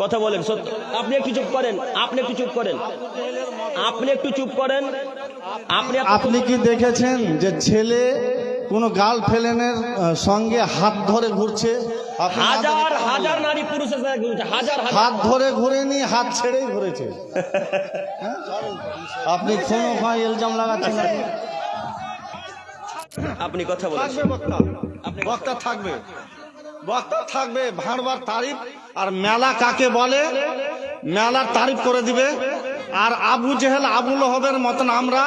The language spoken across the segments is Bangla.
কথা বলেন সত্য। আপনি একটু চুপ করেন, আপনি একটু চুপ করেন, আপনি একটু চুপ করেন। আপনি কি দেখেছেন যে ছেলে কোন গার্লফ্রেন্ডের সঙ্গে হাত ধরে ঘুরছে? হাজার হাজার নারী পুরুষের সাথে ঘুরছে, হাজার হাত ধরে ঘুরেনি, হাত ছেড়েই ঘুরেছে। আপনি কোনো ভাই ইলজাম লাগাচ্ছেন না। আপনি কথা বলেন, বক্তা থাকবে, বক্তা থাকবে, ভাঁড়বার তারিফ আর মেলা কাকে বলে মেলার তারিফ করে দিবে। আর আবু জেহেল আবু লহবের মতন আমরা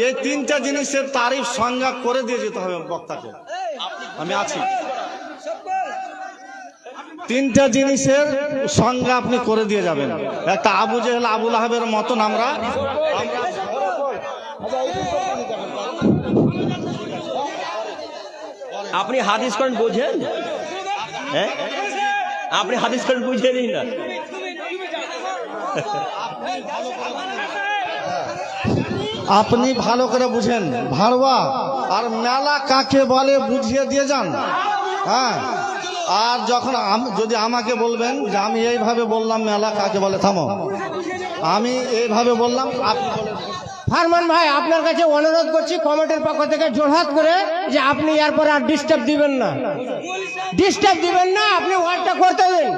এই তিনটা জিনিসের তারিফ সংজ্ঞা করে দিয়ে যেতে হবে বক্তাকে। আমি আছি, তিনটা জিনিসের সংজ্ঞা আপনি করে দিয়ে যাবেন। একটা আবু জেহেল আবু লাহাবের মতন আমরা আপনি হাদিস করেন বোঝেন? হ্যাঁ, আপনি হাদিস করেন বুঝেনই না। আপনি ভালো করে বুঝেন ভাড়বা আর মেলা কাকে বলে বুঝিয়ে দিয়ে যান। হ্যাঁ, আর যখন যদি আমাকে বলবেন যে আমি এইভাবে বললাম মেলা কাকে বলে, থামো, আমি এইভাবে বললাম, আপনি বলেন। ফারমান ভাই, আপনার কাছে অনুরোধ করছি কমিটির পক্ষ থেকে জোরহাত করে যে আপনি এরপর আর ডিস্টার্ব দিবেন না, ডিস্টার্ব দিবেন না, আপনি ওয়ার্ডটা করতে দিন।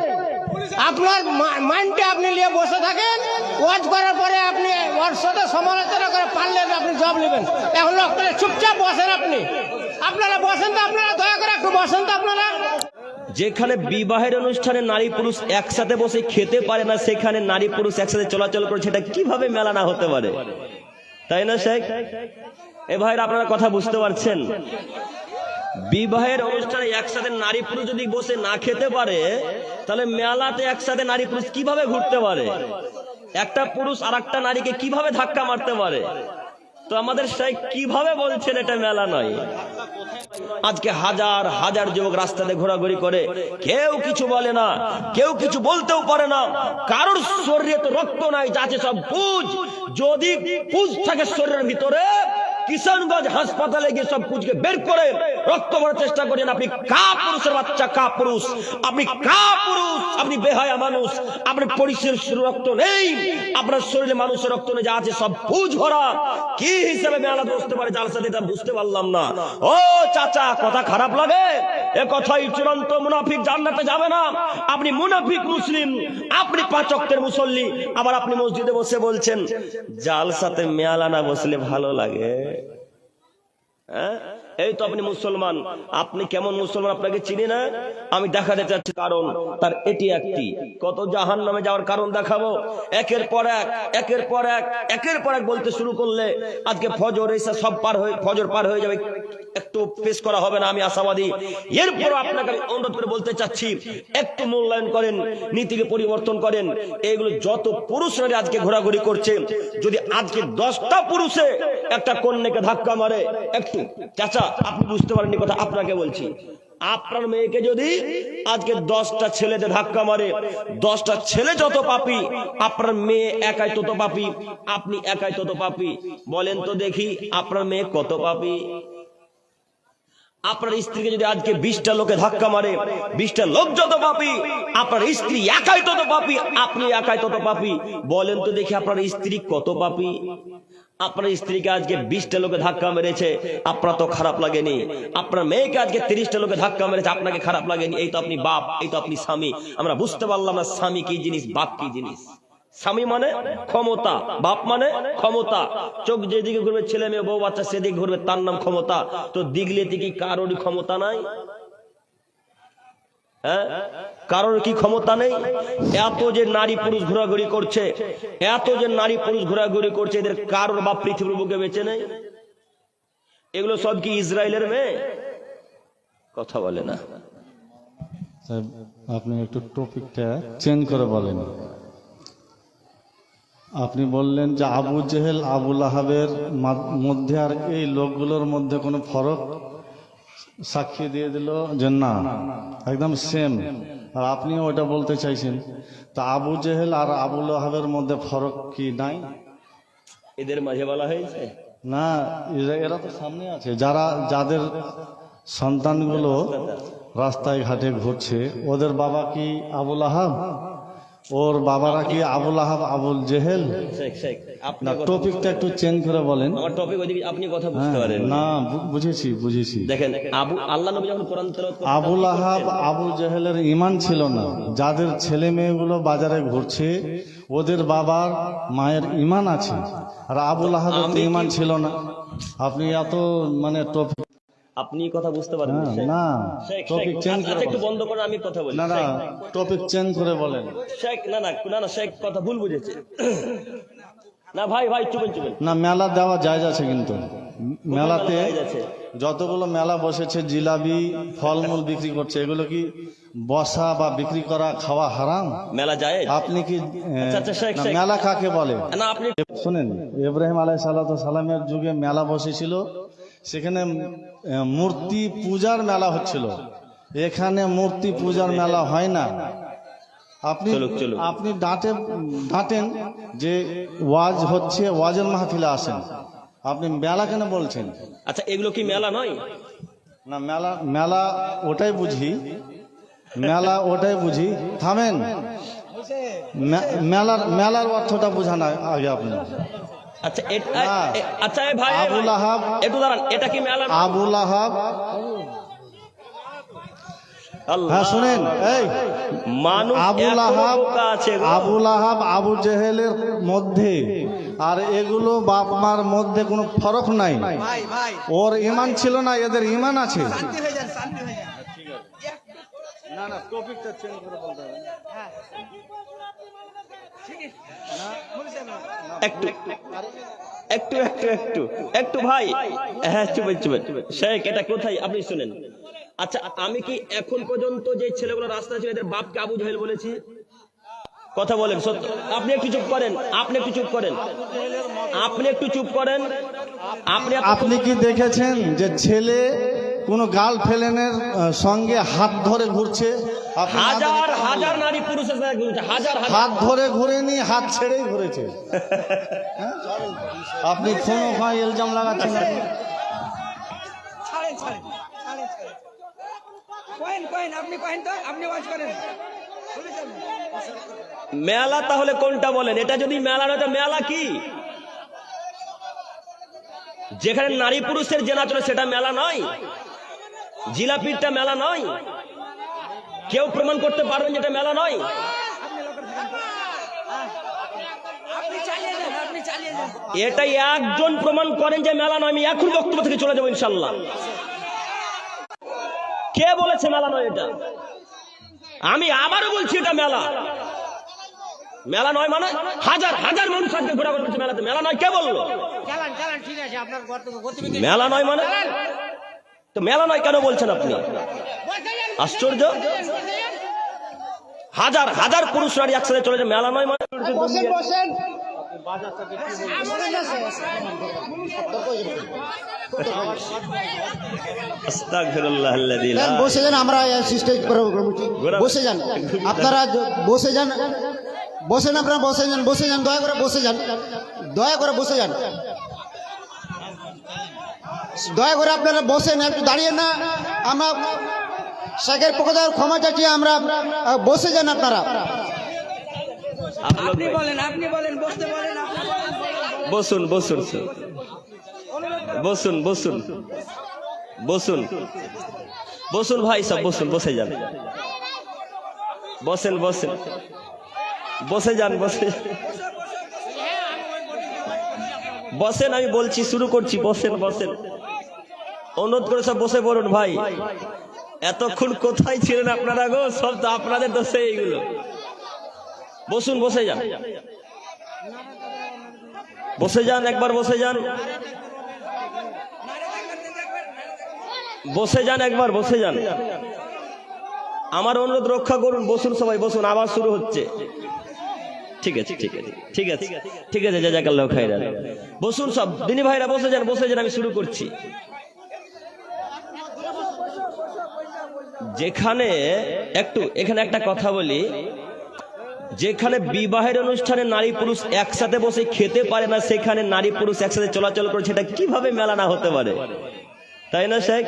আপনার মাইন্ডে আপনি নিয়ে বসে থাকেন, ওয়াজ করার পরে আপনি ওর সাথে সমালোচনা করে পারলে আপনি জবাব নেবেন। এখন আপনারা চুপচাপ বসেন, আপনারা বসেন তো, আপনারা দয়া করে একটু বসেন তো আপনারা। যেখানে বিবাহের অনুষ্ঠানে নারী পুরুষ একসাথে বসে খেতে পারে না, সেখানে নারী পুরুষ একসাথে চলাচল করছে, এটা কিভাবে মেলা না হতে পারে? তাই না শেখ? এ ভাইরা আপনারা কথা বুঝতে পারছেন? বিবাহের অনুষ্ঠানে একসাথে নারী পুরুষ যদি বসে না খেতে পারে, তাহলে মেলাতে একসাথে নারী পুরুষ কিভাবে ঘুরতে পারে? একটা পুরুষ আর একটা নারীকে কিভাবে ধাক্কা মারতে পারে? তো আমাদের শেখ কিভাবে বলছেন এটা মেলা নয়? আজকে হাজার হাজার যুবক রাস্তাতে ঘোরাঘুরি করে, কেউ কিছু বলে না, কেউ কিছু বলতেও পারে না, কারোর শরীরে তো রক্ত নাই, যাচ্ছে সব পুজ। যদি পুজ থাকে শরীরের ভিতরে, কিষানগঞ্জ হাসপাতালে গিয়ে সব পুজকে বের করে রক্ত ভরার চেষ্টা করেন। আপনি কা পুরুষের বাচ্চা, কা পুরুষ, আপনি কা পুরুষ, আপনি বেহায়া মানুষ, আপনার পরিচয়ের রক্ত নেই, আপনার শরীরে মানুষের রক্ত নেই, যা আছে সব পুজ ভরা। কি হিসেবে মেলা বসতে পারে জালসাতে, এটা বুঝতে পারলাম না। ও চাচা, কথা খারাপ লাগে? এ কথাই চূড়ান্ত মুনাফিক জান্নাতে যাবে না। আপনি মুনাফিক মুসলিম, আপনি 5 ওয়াক্তের মুসল্লি, আবার আপনি মসজিদে বসে বলছেন জালসাতে মেলা না বসলে ভালো লাগে। হ্যাঁ, এই তো আপনি মুসলমান। আপনি কেমন মুসলমান আপনাকে চিনি না। আমি দেখাতে চাচ্ছি কারণ, তার এটি একটি। কত জাহান্নামে যাওয়ার কারণ দেখাবো, একের পর এক, একের পর এক, একের পর এক বলতে শুরু করলে আজকে ফজর এসে সব পার হয়ে, ফজর পার হয়ে যাবে, একটু পেশ করা হবে না, আমি আশাবাদী। এরপর আপনাকে আমি অনুরোধ করে বলতে চাচ্ছি, একটু মূল্যায়ন করেন, নীতিকে পরিবর্তন করেন। এইগুলো যত পুরুষরা আজকে ঘোরাঘুরি করছে, যদি আজকে 10টা পুরুষে একটা কন্যাকে ধাক্কা মারে, একটু চাচা আপনি বুঝতে পারেননি কথা, আপনাকে বলছি, আপনার মেয়েকে যদি আজকে 10টা ছেলেতে ধাক্কা মারে, 10টা ছেলে যত পাপী, আপনার মেয়ে একাই তত পাপী, আপনি একাই তত পাপী। বলেন তো দেখি, আপনার মেয়ে কত পাপী? আপনার স্ত্রীকে যদি আজকে 20টা লোকে ধাক্কা মারে, 20টা লোক যত পাপী, আপনার স্ত্রী একাই তত পাপী, আপনি একাই তত পাপী। বলেন তো দেখি আপনার স্ত্রী কত পাপী? আপনার স্ত্রীকে আজকে 20টা লোকে ধাক্কা মেরেছে, আপনার তো খারাপ লাগেনি। আপনার মেয়েকে আজকে 30টা লোকে ধাক্কা মেরেছে, আপনাকে খারাপ লাগেনি। এই তো আপনি বাপ, এই তো আপনি স্বামী। আমরা বুঝতে পারলাম না স্বামী কি জিনিস, বাপ কি জিনিস। স্বামী মানে ক্ষমতা, বাপ মানে ক্ষমতা। চোখ যেদিকে ঘুরবে, ছেলে মেয়ে বউ বাচ্চা সেদিকে ঘুরবে, তার নাম ক্ষমতা। তো দিগলিতে কি কারোরই ক্ষমতা নাই? হ্যাঁ, কারোর কি ক্ষমতা নেই? এত যে নারী পুরুষ ঘোরাঘুরি করছে, এত যে নারী পুরুষ ঘোরাঘুরি করছে, এদের কারোর বাপ পৃথিবীর বুকে বেঁচে নেই? এগুলো সব কি ইসরায়েলের মেয়ে? কথা বলে না। আপনি একটু টপিকটা চেঞ্জ করে বলেন। আপনি বললেন যে আবু জেহেল আবু লাহাবের মধ্যে আর এই লোকগুলোর মধ্যে কোনো ফরক, সাক্ষী দিয়ে দিল যে না একদম সেম, আর আপনিও ওটা বলতে চাইছেন। তা আবু জেহেল আর আবু লাহাবের মধ্যে ফরক কি নাই? এদের মাঝে বলা হয়েছে না, এরা তো সামনে আছে, যাদের সন্তানগুলো রাস্তায় ঘাটে ঘুরছে, ওদের বাবা কি আবু লাহাব? ওর বাবারা কি আবুল আহাব আবুল জেহেল? শেখ শেখ আপনি না, কথা- টপিকটা একটু চেঞ্জ করে বলেন। আমার টপিক ওইদিকে, আপনি কথা বুঝতে পারেন না, বুঝেছি। দেখেন, আল্লাহ নবী যখন কোরআন তেলাওয়াত করতেন, আবুল আপনি কি আহাব করতেন? আবুল জেহেলের ঈমান ছিল না। যাদের ছেলে মেয়েগুলো বাজারে ঘুরছে ওদের বাবার মায়ের ঈমান আছে, আর আবুল আহাবের তো আমি কি- ঈমান ছিল না। আপনি এত মানে টপিক আপনি কথা বুঝতে পারেন না, শেখ? না, শেখ, টপিক শেখ, চেঞ্জ আচ্ছা, করে একটু বলেন। বন্ধ করেন, আমি কথা বলি। না, শেখ, টপিক চেঞ্জ করে বলেন। শেখ, না, শেখ কথা ভুল বুঝেছে। না ভাই, চুপেন। না, মেলা দেওয়া জায়েজ আছে, কিন্তু মেলাতে মেলা জায়েজ আছে? যতগুলো মেলা বসেছে জিলাপি ফলমূল বিক্রি করছে, এগুলো কি বসা বা বিক্রি করা খাওয়া হারাম? মেলা যায়? আপনি কি আচ্ছা, শেখ, না, শেখ। মেলা কাকে বলে? না, আপনি শুনেন, ইব্রাহিম আলাইহিসসালামের যুগে মেলা বসেছিল, সেখানে মূর্তি পূজার মেলা হচ্ছিল। এখানে মূর্তি পূজার মেলা হয় না। আপনি চলুক। আপনি ডাঁটেন যে ওয়াজ হচ্ছে, ওয়াজের মাহফিলে আসেন, আপনি মেলা কেন বলছেন? আচ্ছা, এগুলো কি মেলা নয়? না, মেলা ওটাই বুঝি। থামেন, মেলার অর্থটা বুঝান আগে আপনি। আচ্ছা, না। আচ্ছা এ ভাই, আবুল আহাব, একটু দাঁড়ান, এটা কি মেলা নয়? আবুল আহাব, আল্লাহ, হ্যাঁ শুনেন, এই মানুষ আবুল এখনো আহাব, বোকা আছে গো। আবুল আহাব আবু জেহেলের মধ্যে আর এগুলো বাপ মার মধ্যে কোনো ফরক নাই। ওর ঈমান ছিল না, এদের ঈমান আছে। না, টপিকটা চেঞ্জ করে বলতে হবে। একটু ভাই, হ্যাঁ চুপেন। শেখ, এটা কোথায় আপনি শুনেন। আচ্ছা, আমি কি এখন পর্যন্ত যে ছেলেগুলো রাস্তা ছিল এদের বাপকে আবু জাহেল বলেছি? কথা বলেন সত্য। আপনি একটু চুপ করেন। আপনি আপনি কি দেখেছেন যে ছেলে কোন গার্লফ্রেন্ডের সঙ্গে হাত ধরে ঘুরছে? আপনি না দেখে- হাজার নারী পুরুষের সাথে ঘুরছে, হাজার। হাত ধরে ঘুরেনি, হাত ছেড়েই ঘুরেছে। হ্যাঁ? আপনি কোনো ইলজাম লাগাচ্ছেন না। মেলা তাহলে কোনটা বলেন? এটা যদি মেলা নয় তো মেলা কি? যেখানে নারী পুরুষের জেনা চলে সেটা মেলা নয়? জিলাপিটা মেলা নয়? কেউ প্রমাণ করতে পারবেন যেটা মেলা নয়? এটাই একজন প্রমাণ করেন যে মেলা নয়, আমি এখন বক্তব্য থেকে চলে যাবো ইনশাল্লাহ। কে বলেছে মেলা নয়? এটা আমি আবারও বলছি, এটা মেলা নয়। মানে হাজার মানুষ আজকে ঘোরাঘুরি করছে মেলাতে, মেলা নয় কে বললো? ঠিক আছে, আপনার মেলা নয় মানে? তো মেলা নয় কেন বলছেন আপনি? আশ্চর্য। হাজার পুরুষ নারী একসাথে চলে যায়, মেলা নয় মানে? বসেন। আস্তাগফিরুল্লাহাল্লাযী লা বসে যান, আমরা সিস্টেম বসে যান, আপনারা বসে যান, আপনারা বসে যান, দয়া করে বসে যান, দয়া করে আপনারা বসেন, একটু দাঁড়িয়ে না। আমরা শেখের পক্ষ থেকে ক্ষমা চাচ্ছি, আমরা বসে যান আপনারা। আপনি বলেন, বসুন ভাই সব, বসে যান, বসেন, আমি বলছি, শুরু করছি, বসেন। অনুরোধ করে সব বসে পড়ুন ভাই। এতক্ষণ কোথায় ছিলেন আপনারা গো? সব তো আপনাদের দোষে এইগুলো। বসে যান, একবার বসে যান, একবার বসে যান। আমার অনুরোধ রক্ষা করুন, বসুন সবাই, বসুন। আবার শুরু হচ্ছে। ঠিক আছে, জাযাকাল্লাহু খাইরান। বসুন সব দিনী ভাইরা, বসে যান, আমি শুরু করছি। এখানে একটা কথা বলি, যেখানে বিবাহের অনুষ্ঠানে নারী পুরুষ একসাথে বসে খেতে পারে না, সেখানে নারী পুরুষ একসাথে চলাচল করছে, এটা কিভাবে মেলা না হতে পারে? তাই না শেখ?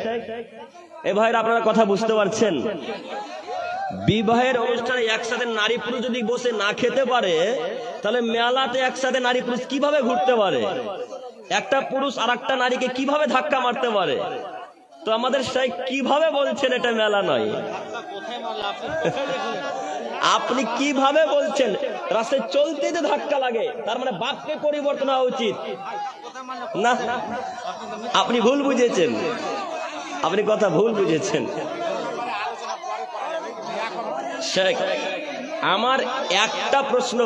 এ ভাইরা, আপনারা কথা বুঝতে পারছেন? বিবাহের অনুষ্ঠানে একসাথে নারী পুরুষ যদি বসে না খেতে পারে, তাহলে মেলাতে একসাথে নারী পুরুষ কিভাবে ঘুরতে পারে? একটা পুরুষ আর একটা নারীকে কিভাবে ধাক্কা মারতে পারে? তো আমাদের শাইখ কিভাবে বলছেন এটা মেলা নয়? আপনি কিভাবে বলছেন রাস্তায় চলতে যে ধাক্কা লাগে, তার মানে বাক্যে পরিবর্তন হওয়া উচিত না? আপনি ভুল বুঝেছেন, আপনি কথা ভুল বুঝেছেন। শেখ, আমার একটা প্রশ্ন,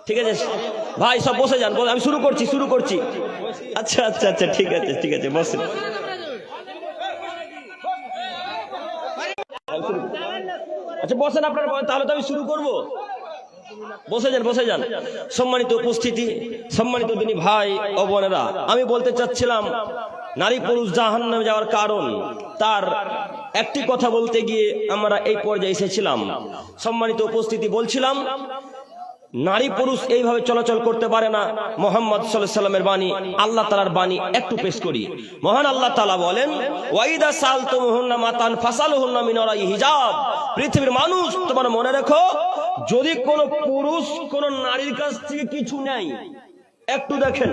ঠিক আছে ভাই, সব বসে যান, আমি শুরু করছি। আচ্ছা আচ্ছা আচ্ছা, ঠিক আছে বসেন। আচ্ছা বসেন আপনার, তাহলে তো আমি শুরু করব। বসে যান। সম্মানিত উপস্থিতি, সম্মানিত দিনী ভাই ও বোনেরা, আমি বলতে চাচ্ছিলাম নারী পুরুষ জাহান্নামে যাওয়ার কারণ, তার একটি কথা বলতে গিয়ে আমরা এই পর্যায়ে এসেছিলাম। সম্মানিত উপস্থিতি, বলছিলাম নারী পুরুষ এইভাবে চলাচল করতে পারে না। মুহাম্মদ সাল্লাল্লাহু আলাইহি ওয়াসাল্লামের বাণী, আল্লাহ তাআলার বাণী একটু পেশ করি। মহান আল্লাহ তাআলা বলেন, ওয়াইদা সালতুমুহুন্না মাতান ফাসালুহুন্না মিন ওয়ারাই হিজাব। পৃথিবীর মানুষ, তোমরা মনে রেখো, যদি কোনো পুরুষ কোনো নারীর কাছ থেকে কিছু নেয়, একটু দেখেন,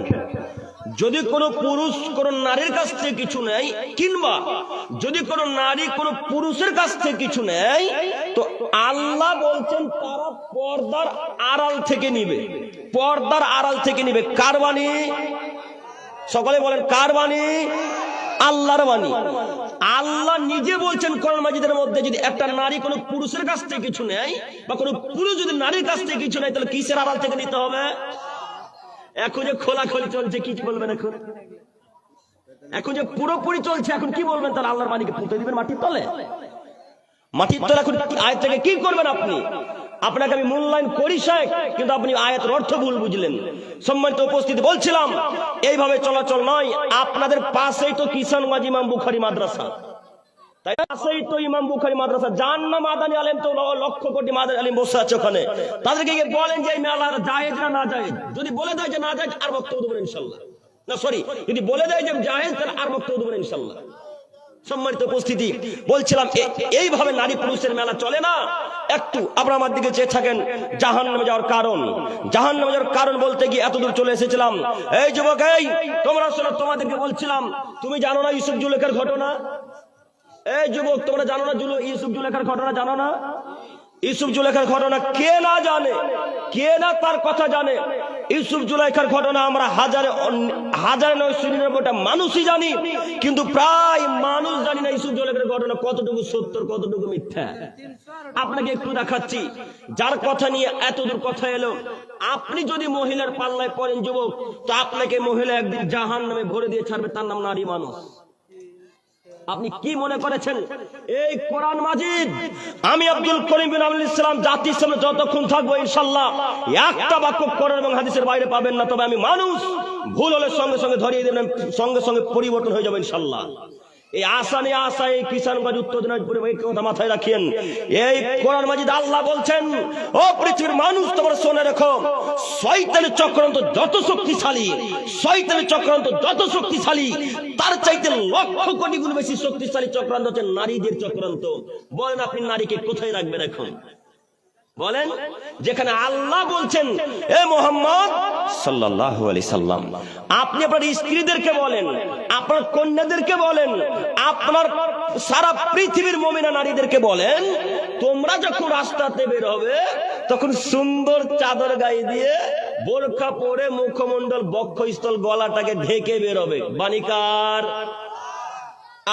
যদি কোনো পুরুষ কোনো নারীর কাছ থেকে কিছু নেয়, কিংবা যদি কোনো নারী কোনো পুরুষের কাছ থেকে কিছু নেয়, তো আল্লাহ বলছেন তারা পর্দার আড়াল থেকে নিবে। পর্দার আড়াল থেকে নিবে। কার বাণী? সকলে বলেন, কার বাণী? আল্লাহর বাণী। আল্লাহ নিজে বলছেন কোরআন মাজিদের মধ্যে, যদি একটা নারী কোনো পুরুষের কাছ থেকে কিছু নেয়, বা কোনো পুরুষ যদি নারীর কাছ থেকে কিছু নেয়, তাহলে কিসের আড়াল থেকে নিতে হবে? এখন যে খোলাখুলি চলছে, কি বলবেন? এখন যে পুরোপুরি চলছে, এখন কি বলবেন? তাহলে আল্লাহর বাণীকে পুঁতে দিবেন মাটির তলে? মাটির তলে এখন আয়াত থেকে কি করবেন আপনি? আপনাকে আমি মূল্যায়ন করি শেখ, কিন্তু আপনি আয়াতের অর্থ ভুল বুঝলেন। সম্মানিত উপস্থিতি, বলছিলাম এইভাবে চলাচল নয়। আপনাদের পাশেই তো কিষানগঞ্জ ইমাম বুখারী মাদ্রাসা, তাই পাশেই তো ইমাম বুখারী মাদ্রাসা। যার নাম মাদানী আলেম, তো লক্ষ কোটি মাদানী আলেম বসে আছে ওখানে। তাদেরকে গিয়ে বলেন যে এই মেলা জায়েজ না না জায়েজ। যদি বলে দেয় যে না জায়েজ, আর বক্তব্য দেবেন ইনশাআল্লাহ। না সরি, যদি বলে দেয় যে জায়েজ, তাহলে আর বক্তব্য দেবেন ইনশাআল্লাহ। সম্মানিত উপস্থিতি, বলছিলাম এইভাবে নারী পুরুষের মেলা চলে না। একটু আপনারা আমার দিকে চেয়ে থাকেন। জাহান্নামে যাওয়ার কারণ, জাহান্নামে যাওয়ার কারণ বলতে গিয়ে এতদূর চলে এসেছিলাম। এই যুবক, এই তোমরা শোনো, তোমাদেরকে বলছিলাম, তুমি জানো না ইউসুফ জুলেখার ঘটনা? এই যুবক, তোমরা জানো না ইউসুফ জুলেখার ঘটনা? জানো না ইউসুফ জুলেখার ঘটনা? কে না জানে, কে না তার কথা জানে? ইউসুফ জুলেখার ঘটনা আমরা হাজারে 999টা মানুষই জানি, কিন্তু প্রায় মানুষ জানি না ইউসুফ জুলেখার ঘটনা কতটুকু সত্য, কতটুকু মিথ্যা। আপনাকে একটু দেখাচ্ছি, যার কথা নিয়ে এতদূর কথা এলো। আপনি যদি মহিলার পাল্লায় পড়েন যুবক, তো আপনাকে মহিলা একদিন জাহান্নামে ভরে দিয়ে ছাড়বে, তার নাম নারী মানুষ। আপনি কি মনে করেছেন এই কোরআন মাজিদ, আমি আব্দুল করিম বিন আব্দুল ইসলাম জাতির সামনে যতক্ষণ থাকবো, ইনশাআল্লাহ একটা বাক্য কোরআন এবং হাদিসের বাইরে পাবেন না। তবে আমি মানুষ, ভুল হলে সঙ্গে সঙ্গে ধরিয়ে দেবেন, সঙ্গে সঙ্গে পরিবর্তন হয়ে যাবে ইনশাআল্লাহ। এই আশা নিয়ে আশা, এই কিষানগঞ্জ উত্তর দিনাজপুরে এই কথা মাথায় রাখেন। এই কোরআন মাজিদ আল্লাহ বলছেন, ও পৃথিবীর মানুষ, তোমরা শুনে রেখো, শয়তানের চক্রান্ত যত শক্তিশালী, শয়তানের চক্রান্ত যত শক্তিশালী, তার চাইতে লক্ষ কোটি গুণ বেশি শক্তিশালী চক্রান্ত হচ্ছে নারীদের চক্রান্ত। বলেন আপনি নারীকে কোথায় রাখবেন এখন? বলেন, যেখানে আল্লাহ বলছেন, এ মুহাম্মদ সাল্লাল্লাহু আলাইহি সাল্লাম, আপনি আপনার স্ত্রীদেরকে বলেন, আপনার কন্যাদেরকে বলেন, আপনার সারা পৃথিবীর মুমিনা নারীদেরকে বলেন, তোমরা যখন রাস্তাতে বের হবে, তখন সুন্দর চাদর গায়ে দিয়ে, বোরকা পরে, মুখমণ্ডল, বক্ষস্থল, গলাটাকে ঢেকে বের হবে। বাণীকার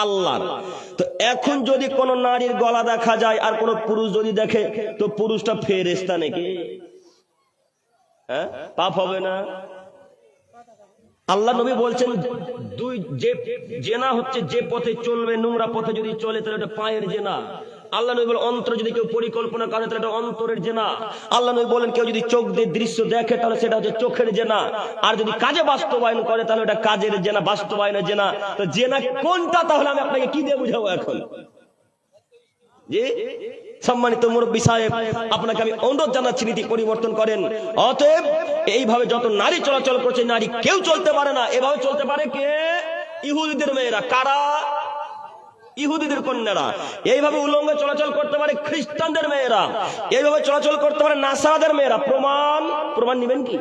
আল্লাহ। তো এখন যদি কোন নারীর গলা দেখা যায় আর কোন পুরুষ যদি দেখে, তো পুরুষটা ফেরেশতা নাকি? হ্যাঁ, পাপ হবে না? আল্লাহ নবী বলছেন, দুই যে জেনা হচ্ছে যে পথে চলবে, নোংরা পথে যদি চলে, তাহলে এটা পায়ের জেনা। আল্লাহ নবী বলেন, অন্তর যদি কেউ পরিকল্পনা করে, তাহলে এটা অন্তরের জেনা। আল্লাহ নবী বলেন, কেউ যদি চোখ দিয়ে দৃশ্য দেখে, তাহলে সেটা হচ্ছে চোখের জেনা। আর যদি কাজে বাস্তবায়ন করে, তাহলে এটা কাজের জেনা, বাস্তবায়নের জেনা। তো জেনা কোনটা, তাহলে আমি আপনাকে কি দিয়ে বুঝাবো এখন? জি সম্মানিত মুরব্বী সাহেব, আপনাকে আমি অনুরোধ জানাচ্ছি, নীতি পরিবর্তন করেন। অতএব এইভাবে যত নারী চলাচল করছে নারী কেউ চলতে পারে না। এভাবে চলতে পারে কে? ইহুদিদের মেয়েরা। কারা? ইহুদিদের কন্যারা। এইভাবে উলঙ্গ চলাচল করতে পারে খ্রিস্টানদের মেয়েরা। এইভাবে চলাচল করতে পারে নাসারাদের মেয়েরা। প্রমাণ নেবেন কি?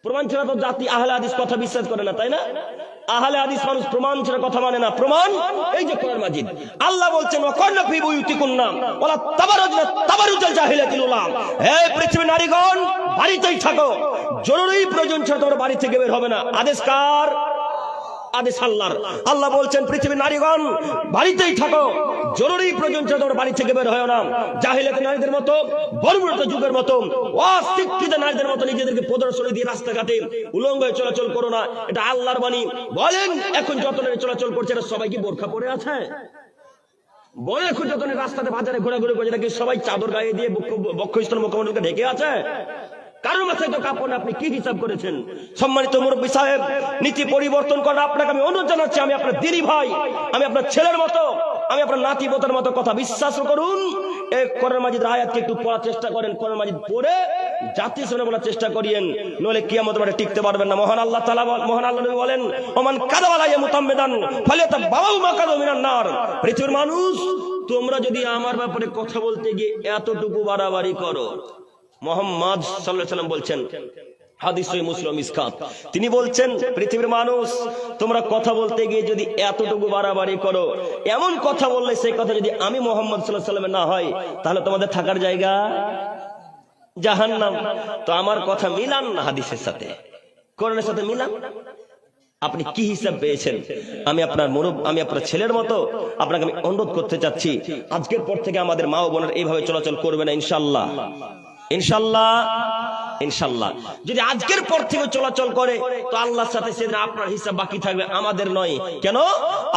প্রমাণ ছাড়া তো জাতি আহলে হাদিস কথা বিশ্বাস করে না, তাই না? আহলে হাদিস মানুষ প্রমাণ ছাড়া কথা মানে না। প্রমাণ এই যে কোরআন মাজিদ। আল্লাহ বলছেন ওয়াকান্না ফি বুয়ুতিকুন্না ওয়ালা তাবারুজনা তাবারুজাল জাহিলিয়াতিল উলা। হে পৃথিবীর নারীগণ, বাড়িতেই থাকো, জরুরি প্রয়োজন ছাড়া তোমরা বাড়ি থেকে বের হবে না। আদেশ কার? আদেশ আল্লাহর। আল্লাহ বলছেন পৃথিবীর নারীগণ বাড়িতেই থাকো, জরুরি প্রয়োজন ছাড়া তোমরা বাড়ি থেকে বের হয় না। জাহিলিয়াতের নারীদের মতো, বর্বরতা যুগের মতো, অশিক্ষিত নারীদের মতো নিজেদেরকে প্রদর্শনী দিয়ে রাস্তাঘাটে উলঙ্গ হয়ে চলাচল করো না। এটা আল্লাহর বাণী। বলেন এখন যত নারী চলাচল করছে এটা সবাই কি বোরখা পরে আছে? বলে এখন যত নারী রাস্তাতে বাজারে ঘোরাঘুরি করছে নাকি সবাই চাদর গায়ে দিয়ে বক্ষস্থল মুখমণ্ডলকে ঢেকে আছে? কারোর মাথায় তো কাপড় না। আপনি কি হিসাব করেছেন? সম্মানিত মুরব্বী সাহেব, নীতি পরিবর্তন করার আপনাকে আমি অনুরোধ জানাচ্ছি। আমি আপনার দিনী ভাই, আমি আপনার ছেলের মতো, আমি আপনার নাতি পোতার মতো। কথা বিশ্বাস করুন। এই কোরআন মাজিদের আয়াতকে একটু পড়ার চেষ্টা করেন। কোরআন মাজিদ পড়ে জাতি শুনে বলার চেষ্টা করিয়েন, নইলে কিয়ামতের মাঠে টিকতে পারবেন না। মহান আল্লাহ তাআলা, মহান আল্লাহ নবী বলেন ওমান কাযাবা আলাইয়া মুতাম্মিদান ফালিয়াতাবাওয়া মাকাদাহু মিনান নার। পৃথিবীর মানুষ, তোমরা যদি আমার ব্যাপারে কথা বলতে গিয়ে এতটুকু বাড়াবাড়ি করো, মুহাম্মদ সাল্লাল্লাহু আলাইহি ওয়াসাল্লাম বলছেন, হাদিস সহিহ মুসলিম মিসকাত, তিনি বলছেন পৃথিবীর মানুষ তোমরা কথা বলতে গিয়ে যদি এতটুকু বাড়াবাড়ি করো, এমন কথা বললে সেই কথা যদি আমি মুহাম্মদ সাল্লাল্লাহু আলাইহি ওয়াসাল্লামের না হয়, তাহলে তোমাদের থাকার জায়গা জাহান্নাম। তো আমার কথা মিলান না হাদিসের সাথে, কোরআনের সাথে মিলান। আপনি কি হিসাব পেয়েছেন? আমি আপনার ছেলের মতো আপনাকে আমি অনুরোধ করতে চাচ্ছি, আজকের পর থেকে আমাদের মা ও বোনের এইভাবে চলাচল করবে না ইনশাআল্লাহ। ইনশাআল্লাহ, ইনশাআল্লাহ। যদি আজকের পর থেকে চলাচল করে তো আল্লাহর সাথে সেদিন আপনার হিসাব বাকি থাকবে, আমাদের নয়। কেন?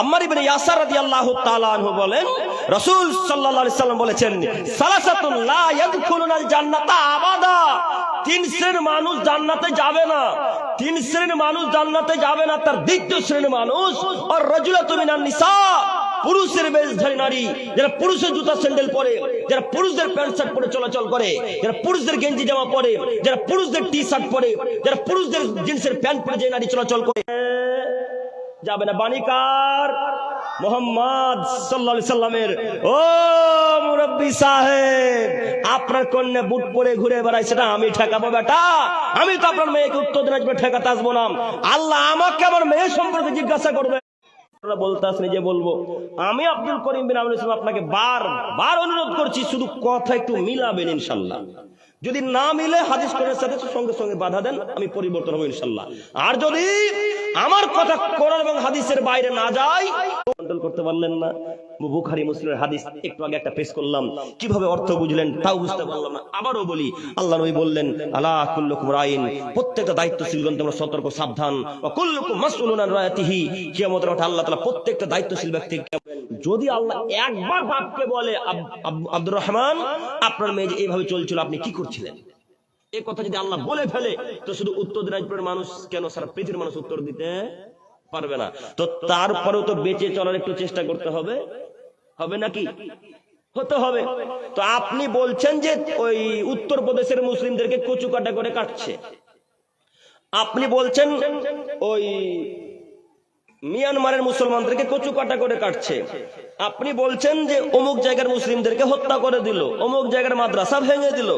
আম্মার ইবনে ইয়াসার রাদিয়াল্লাহু তাআলা আনহু বলেন, রাসূল সাল্লাল্লাহু আলাইহি সাল্লাম বলেছেন, সালাসাতুন লা ইয়াদখুলুনাল জান্নাতা আবাদা। তিন শ্রেণীর মানুষ জান্নাতে যাবে না। তিন শ্রেণীর মানুষ জান্নাতে যাবে না। তার দ্বিতীয় শ্রেণীর মানুষ আর রাজুলাতু মিনান নিসা, পুরুষের বেশধারী নারী, যারা পুরুষের জুতা স্যান্ডেল পরে, যারা পুরুষদের প্যান্ট শার্ট পরে চলাচল করে, যারা পুরুষদের গেঞ্জি জামা পরে, যারা পুরুষদের টি শার্ট পরে, যারা পুরুষদের জিন্সের প্যান্ট পরে যে নারী চলাচল করে যাবে না। বাণীকার মুহাম্মদ সাল্লাল্লাহু আলাইহি সাল্লামের। ও মুরব্বী সাহেব, আপনার কন্যা বুট পরে ঘুরে বেড়ায়, সেটা আমি ঠেকাবো বেটা? আমি তো আপনার মেয়েকে উত্তর দিনাজপুরে ঠেকাতে আসবো না। আল্লাহ আমাকে আমার মেয়ে সম্পর্কে জিজ্ঞাসা করবে। বলতে আসলে যে বলবো, আমি আব্দুল করিম বিন আমিনুল ইসলাম আপনাকে বার অনুরোধ করছি, শুধু কথা একটু মিলাবেন ইনশাল্লাহ। যদি না মিলে হাদিস কোরআনের সাথে সঙ্গে সঙ্গে বাধা দেন, আমি পরিবর্তন হবো ইনশাল্লাহ। আর যদি আমার কথা কোরআন এবং হাদিসের বাইরে না যায়, কন্ট্রোল করতে পারলেন না। বুখারী মুসলিমের হাদিস একটু আগে একটা পেশ করলাম, কিভাবে অর্থ বুঝলেন তাও বুঝতে পারলাম না। আবারও বলি, আল্লাহ নবী বললেন, আলা কুল্লুকুম রাইন, প্রত্যেকটা দায়িত্বশীলগণ তোমরা সতর্ক সাবধান, ওয়া কুল্লুকুম মাসউলুন আন রায়াতিহি। কিয়ামতের মাঠে আল্লাহ তাআলা প্রত্যেকটা দায়িত্বশীল ব্যক্তিকে, যদি আল্লাহ একবার বাপকে বলে, আব্দুর রহমান আপনার মেয়ে যে এইভাবে চলছিল, আপনি কি করছিলেন, এই কথা যদি আল্লাহ বলে ফেলে, তো শুধু উত্তর দিনাজপুরের মানুষ কেন, সারা পৃথিবীর মানুষ উত্তর দিতে পারবে না। তো তারপরেও তো বেঁচে চলার একটু চেষ্টা করতে হবে, হবে নাকি? হতে হবে। তো আপনি বলছেন যে ওই উত্তরপ্রদেশের মুসলিমদেরকে কচু কাটা করে কাটছে, আপনি বলছেন ওই মিয়ানমারের মুসলমানদেরকে কচু কাটা করে কাটছে, আপনি বলছেন যে অমুক জায়গার মুসলিমদেরকে হত্যা করে দিল, অমুক জায়গার মাদ্রাসা ভেঙে দিল,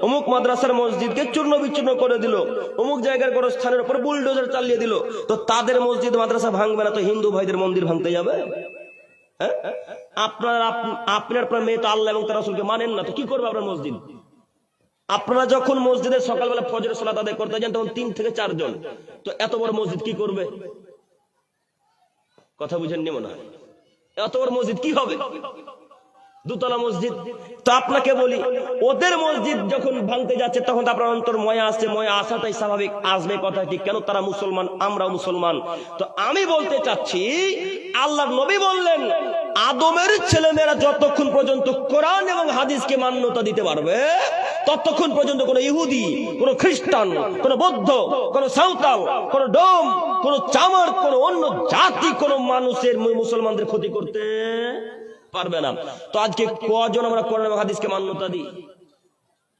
অমুক মাদ্রাসার মসজিদকে চূর্ণ বিচূর্ণ করে দিল, অমুক জায়গার কোন স্থানের উপর বুলডোজার চালিয়ে দিল। তো তাদের মসজিদ মাদ্রাসা ভাঙবে না, তো হিন্দু ভাইদের মন্দির ভাঙতে যাবে? আপনার মেয়ে তো আল্লাহ এবং তার রাসূলকে মানেন না, তো কি করবে আপনার মসজিদ? আপনারা যখন মসজিদে সকালবেলা ফজরের সালাত আদায় করতে যান, তখন 3 থেকে 4 জন, তো এত বড় মসজিদ কি করবে? কথা বুঝেননি মনে হয়? এত বড় মসজিদ কি হবে? দুতলা মসজিদ। তো আপনাকে বলি, ওদের মসজিদ যখন ভাঙতে যাচ্ছে তখন আপনার অন্তর ময়া আসছে, ময়া আসাটাই স্বাভাবিক, আসবে কথা ঠিক। কেন? তারা মুসলমান, আমরাও মুসলমান। তো আমি বলতে চাচ্ছি, আল্লাহর নবী বললেন, আদমের ছেলেমেয়েরা যতক্ষণ পর্যন্ত কোরআন এবং হাদিসকে মান্যতা দিতে পারবে, ততক্ষণ পর্যন্ত কোন ইহুদি, কোন খ্রিস্টান, কোন বৌদ্ধ, কোন সাঁওতাল, কোন ডোম, কোন চামার, কোন অন্য জাতি কোন মানুষের মুসলমানদের ক্ষতি করতে পারবে না। তো আজকে কজন আমরা কোরআন এবং হাদিসকে মান্যতা দিই?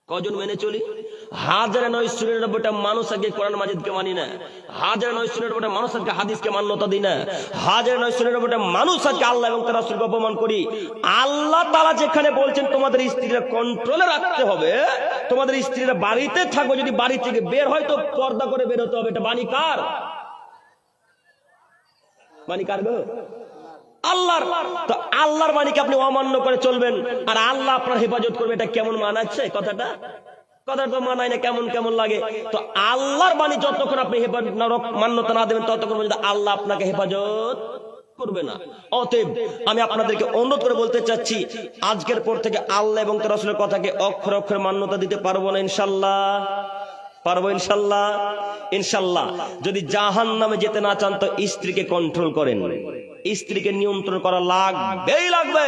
কজন মেনে চলি? হাজারে 999টা মানুষ আজকে কোরআন মাজিদকে মানি না, হাজারে 999টা মানুষ আজকে হাদিসকে মান্যতা দিই না, হাজারে 999টা মানুষ আজকে আল্লাহ এবং তার রাসূলকে অপমান করি। আল্লাহ তাআলা যেখানে বলছেন তোমাদের স্ত্রীরা কন্ট্রোলে রাখতে হবে, তোমাদের স্ত্রীরা বাড়িতে থাকবে, যদি বাড়ি থেকে বের হয় তো পর্দা করে বের হতে হবে, এটা বাণী কার? বাণী কার গো? আল্লাহর। তো আল্লাহর বাণীকে আপনি অমান্য করে চলবেন আর আল্লাহ আপনার হেফাজত করবে, এটা কেমন মানাচ্ছে? কথাটা তো মানায় না, কেমন কেমন লাগে। তো আল্লাহর বাণী যতক্ষণ আপনি মান্যতা না দেবেন ততক্ষণ পর্যন্ত আল্লাহ আপনাকে হেফাজত করবে না। অতএব আমি আপনাদেরকে অনুরোধ করে বলতে চাচ্ছি, আজকের পর থেকে আল্লাহ এবং তার রাসূলের কথাকে অক্ষরে অক্ষরে মান্যতা দিতে পারবো না ইনশাআল্লাহ? পারবো ইনশাআল্লাহ? ইনশাআল্লাহ। যদি জাহান্নামে যেতে না চান তো স্ত্রীকে কন্ট্রোল করেন, স্ত্রীকে নিয়ন্ত্রণ করা লাগবেই লাগবে,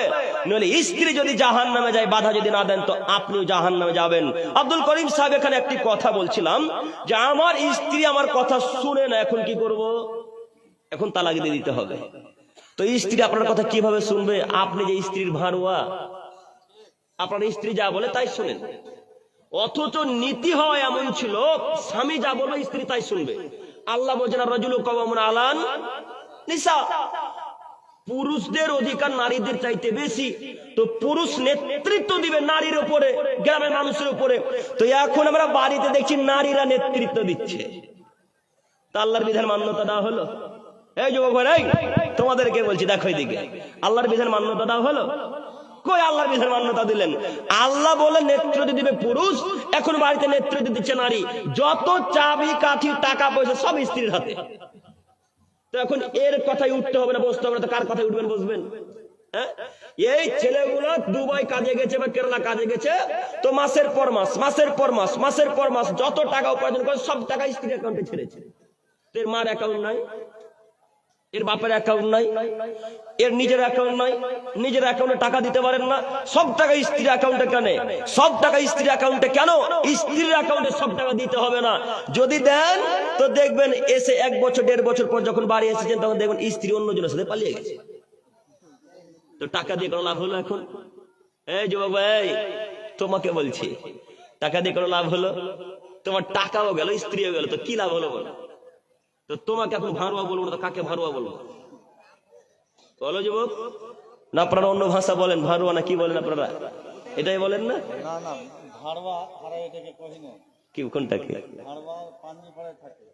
নইলে স্ত্রী যদি জাহান্নামে যায়, বাধা যদি না দেন তো আপনিও জাহান্নামে যাবেন। আব্দুল করিম সাহেব এখানে একটি কথা বলছিলাম যে আমার স্ত্রী আমার কথা শুনে না, এখন কি করব? এখন তালাক দিয়ে দিতে হবে। তো স্ত্রী আপনার কথা কিভাবে শুনবে? আপনি যে স্ত্রীর ভাড়ুয়া, আপনার স্ত্রী যা বলে তাই শুনেন। অথচ নীতি হয় এমন ছিল, স্বামী যা বলবে স্ত্রী তাই শুনবে। আল্লাহ বলেন রাজুলু কাওয়ামুন আলান নিসা, পুরুষদের অধিকার নারীদের চাইতে বেশি। তো পুরুষ নেতৃত্ব দিবে নারীর উপরে, গ্রামের মানুষের উপরে। তো এখন আমরা বাড়িতে দেখছি নারীরা নেতৃত্ব দিচ্ছে। তা আল্লাহর বিধান মান্যতা দেওয়া হলো? এই যুবক ভাই, তোমাদেরকে বলছি, দেখো এদিকে, আল্লাহর বিধান মান্যতা দেওয়া হলো? কই আল্লাহর বিধান মান্যতা দিলেন? আল্লাহ বলে নেতৃত্ব দিবে পুরুষ, এখন বাড়িতে নেতৃত্ব দিচ্ছে নারী। যত চাবি কাঠি টাকা পয়সা সব স্ত্রীর হাতে। তো এখন এর কথাই উঠতে হবে না, বসতে হবে না, তো কার কথাই উঠবেন বসবেন? এই ছেলেগুলো দুবাই কাজে গেছে বা কেরালা কাজে গেছে, তো মাসের পর মাস যত টাকা উপার্জন করে সব টাকা স্ত্রীর অ্যাকাউন্টে ছেড়েছে। এর মার অ্যাকাউন্ট নাই, এর বাপের অ্যাকাউন্ট নাই, এর নিজের অ্যাকাউন্ট নাই, নিজের অ্যাকাউন্টে টাকা দিতে পারেন না, সব টাকা স্ত্রীর অ্যাকাউন্টে। কেন সব টাকা স্ত্রীর অ্যাকাউন্টে? কেন স্ত্রীর অ্যাকাউন্টে সব টাকা দিতে হবে না। যদি দেন তো দেখবেন এসে 1 বছর 1.5 বছর পর যখন বাড়ি এসেছেন তখন দেখবেন স্ত্রী অন্যজনের সাথে পালিয়ে গেছে। তো টাকা দিয়ে কোনো লাভ হলো? এখন এই যুবক ভাই, তোমাকে বলছি, টাকা দিয়ে কোনো লাভ হলো? তোমার টাকাও গেল, স্ত্রীও গেল, তো কি লাভ হলো বলো? তো তোমাকে এখন ভাড়ুয়া বলবো না, তো কাকে ভাড়ুয়া বলবো বলো যুবক? না আপনারা অন্য ভাষা বলেন, ভাড়ুয়া না কি বলেন আপনারা? এটাই বলেন না? না না, ভাড়বা আর এটাকে কই না। কি কোনটাকে? ভাড়বা পানি পড়ে থাকে।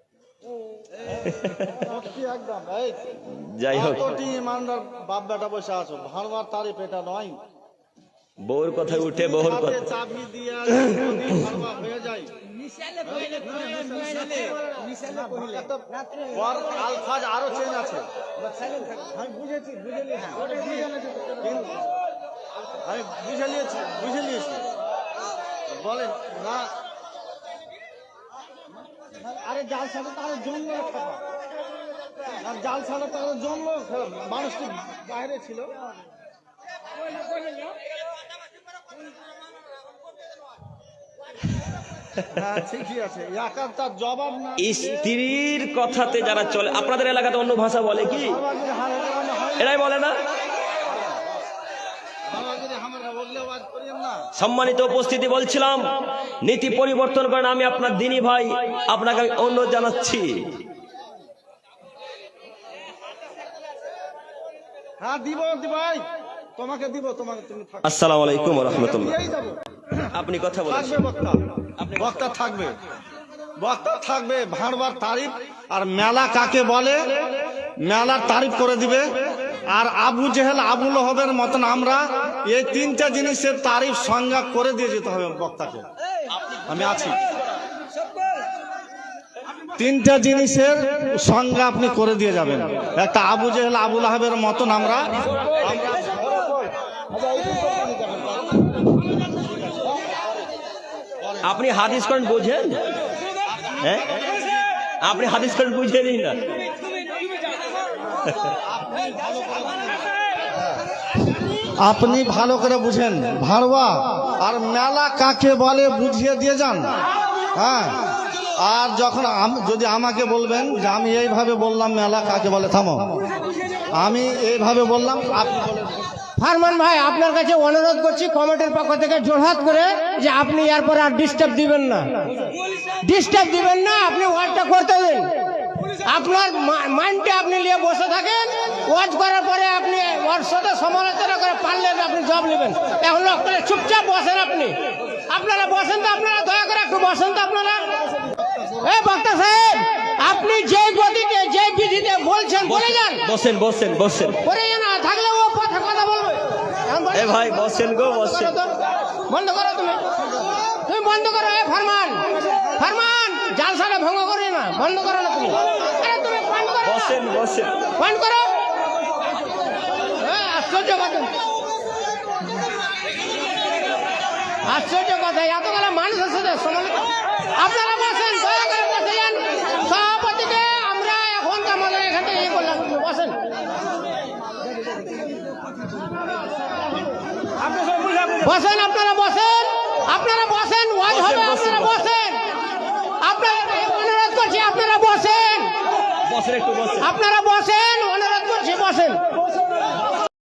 সত্যি একদম। এই যাই হোক, কতটি ইমানদার বাপ বেটা বসে আছো, ভাড়বার তারিফ এটা নয়। বউর কথা উঠে, বউর কথা চাবি দিয়ে যদি ভাড়বা হয়ে যায়, আলফাজ আরো চেঞ্জ আছে। আমি বুঝেছি, আমি বুঝে নিয়েছি। বলেন না, আরে জাল ছাড়া তার জন্ম খারাপ, আর জাল ছাড়া তার জন্ম খারাপ। মানুষটি বাইরে ছিল। স্ত্রীর কথাতে যারা চলে, আপনাদের এলাকাতে অন্য ভাষা বলে কি? এরাই বলে না? সম্মানিত উপস্থিতি, বলছিলাম নীতি পরিবর্তন করেন। আমি আপনার দিনী ভাই, আপনাকে আমি অনুরোধ জানাচ্ছি। হ্যাঁ দিব ভাই, তোমাকে দিব, তোমাকে তুমি থাকো। আসসালামু আলাইকুম ওয়া রাহমাতুল্লাহ। আপনি কথা বলেন। বক্তা থাকবে, বক্তা থাকবে, ভাড়বার তারিফ আর মেলা কাকে বলে মেলার তারিফ করে দিবে। আর আবু জেহেল আবু লহবের মতন আমরা এই 3টা জিনিসের তারিফ সংজ্ঞা করে দিয়ে যেতে হবে বক্তাকে। আমি আছি, 3টা জিনিসের সংজ্ঞা আপনি করে দিয়ে যাবেন। একটা আবু জেহেল আবু লাহাবের মতন আমরা আপনি হাদিস করেন বোঝেন? হ্যাঁ, আপনি হাদিস করেন বুঝেনই না। আপনি ভালো করে বুঝেন, ভাড়বা আর মেলা কাকে বলে বুঝিয়ে দিয়ে যান। হ্যাঁ, আর যখন যদি আমাকে বলবেন যে আমি এইভাবে বললাম মেলা কাকে বলে, থামো, আমি এইভাবে বললাম, আপনি বলেন ফারমান ভাই আপনার কাছে অনুরোধ করছি কমিটির পক্ষ থেকে জোরহাত করে যে আপনি এরপর আর ডিস্টার্ব দিবেন না, ডিস্টার্ব দিবেন না, আপনি ওয়াজটা করতে দিন। আপনার মাইন্ডে আপনি নিয়ে বসে থাকেন, ওয়াজ করার পরে আপনি ওর সাথে সমালোচনা করে পারলে আপনি জব নেবেন। এখন করে চুপচাপ বসেন আপনি, আপনারা বসেন তো, আপনারা দয়া করে একটু বসেন তো আপনারা। এই বক্তা সাহেব, আপনি যে গতিতে যে বিধিতে বলছেন বলে যান, বসেন বসেন বসেন। বলে যান, থাকলে ও পথে কথা বলবে। এখন বলে এ ভাই বসেন গো, বসেন। বন্ধ করো তুমি, তুমি বন্ধ করো। এ ফারমান, ফারমান জালসাটা ভঙ্গ করি না, বন্ধ করো না তুমি। আরে তুমি বন্ধ করো, বসেন বসেন। বন্ধ করো। আশ্চর্য কথা, আশ্চর্য কথা, এতগুলো মানুষের সাথে সমালোচনা। আপনারা বসেন, দয়া করে বসে যান। সভাপতিকে আমরা এখন আমাদের এখান থেকে ইয়ে করলাম, বসেন। বসেন, আপনারা বসেন, আপনারা বসেন, ওয়াজ হবে, আপনারা বসেন। আপনারা অনুরোধ করছি, আপনারা বসেন, বসেন একটু বসেন। আপনারা বসেন, অনুরোধ